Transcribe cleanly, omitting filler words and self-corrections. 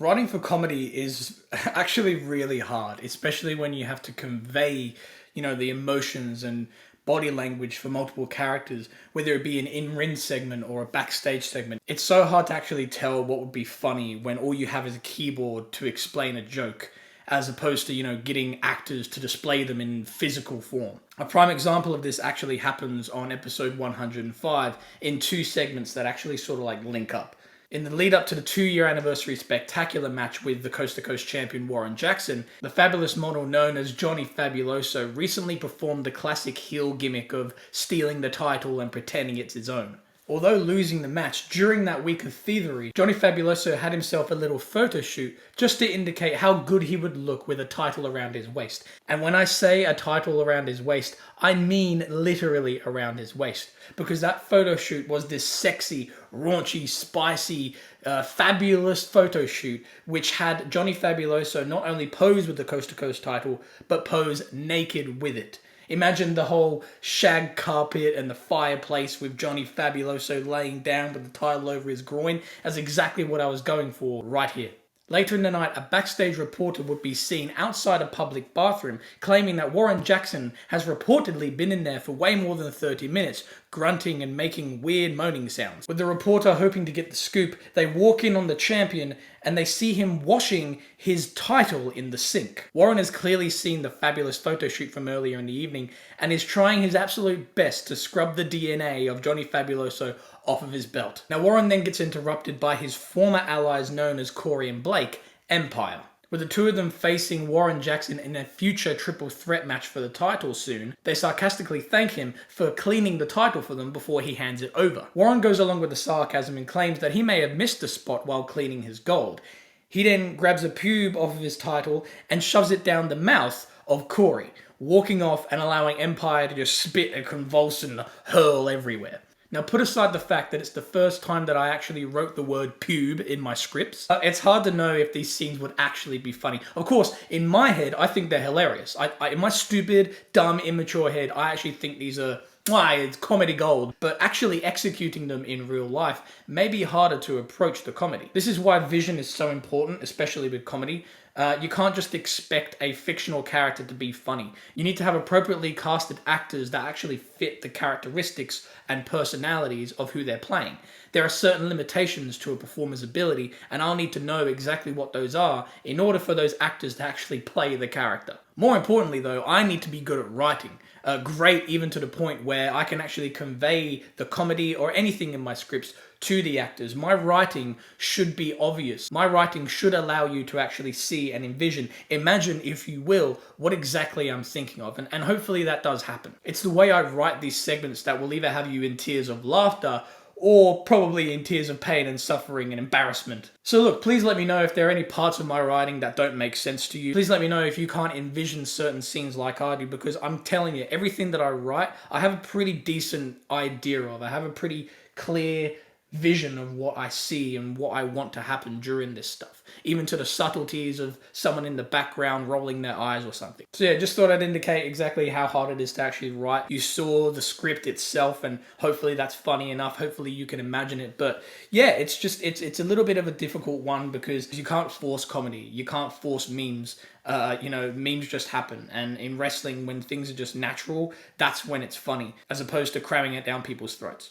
Writing for comedy is actually really hard, especially when you have to convey, the emotions and body language for multiple characters, whether it be an in-ring segment or a backstage segment. It's so hard to actually tell what would be funny when all you have is a keyboard to explain a joke, as opposed to, getting actors to display them in physical form. A prime example of this actually happens on episode 105 in two segments that actually sort of like link up. In the lead up to the 2-year anniversary spectacular match with the Coast to Coast champion Warren Jackson, the fabulous model known as Johnny Fabuloso recently performed the classic heel gimmick of stealing the title and pretending it's his own. Although losing the match during that week of thievery, Johnny Fabuloso had himself a little photo shoot just to indicate how good he would look with a title around his waist. And when I say a title around his waist, I mean literally around his waist. Because that photo shoot was this sexy, raunchy, spicy, fabulous photo shoot which had Johnny Fabuloso not only pose with the Coast to Coast title, but pose naked with it. Imagine the whole shag carpet and the fireplace with Johnny Fabuloso laying down with the title over his groin. That's exactly what I was going for right here. Later in the night, a backstage reporter would be seen outside a public bathroom claiming that Warren Jackson has reportedly been in there for way more than 30 minutes, grunting and making weird moaning sounds. With the reporter hoping to get the scoop, they walk in on the champion and they see him washing his title in the sink. Warren has clearly seen the fabulous photo shoot from earlier in the evening and is trying his absolute best to scrub the DNA of Johnny Fabuloso off of his belt. Now Warren then gets interrupted by his former allies known as Corey and Blake, Empire. With the two of them facing Warren Jackson in a future triple threat match for the title soon, they sarcastically thank him for cleaning the title for them before he hands it over. Warren goes along with the sarcasm and claims that he may have missed a spot while cleaning his gold. He then grabs a pube off of his title and shoves it down the mouth of Corey, walking off and allowing Empire to just spit and convulse and hurl everywhere. Now, put aside the fact that it's the first time that I actually wrote the word pube in my scripts, it's hard to know if these scenes would actually be funny. Of course, in my head, I think they're hilarious. In my stupid, dumb, immature head, I actually think these are, it's comedy gold. But actually executing them in real life may be harder to approach the comedy. This is why vision is so important, especially with comedy. You can't just expect a fictional character to be funny. You need to have appropriately casted actors that actually fit the characteristics and personalities of who they're playing. There are certain limitations to a performer's ability, and I'll need to know exactly what those are in order for those actors to actually play the character. More importantly though, I need to be good at writing. Great even to the point where I can actually convey the comedy or anything in my scripts to the actors. My writing should be obvious. My writing should allow you to actually see and envision, imagine if you will, what exactly I'm thinking of. And hopefully that does happen. It's the way I write these segments that will either have you in tears of laughter or probably in tears of pain and suffering and embarrassment. So look, please let me know if there are any parts of my writing that don't make sense to you. Please let me know if you can't envision certain scenes like I do, because I'm telling you, everything that I write, I have a pretty decent idea of. I have a pretty clear vision of what I see and what I want to happen during this stuff, even to the subtleties of someone in the background rolling their eyes or something. So yeah, just thought I'd indicate exactly how hard it is to actually write. You saw the script itself, and hopefully that's funny enough. Hopefully you can imagine it. But yeah, it's a little bit of a difficult one because you can't force comedy. You can't force memes. Memes just happen. And in wrestling, when things are just natural, that's when it's funny, as opposed to cramming it down people's throats.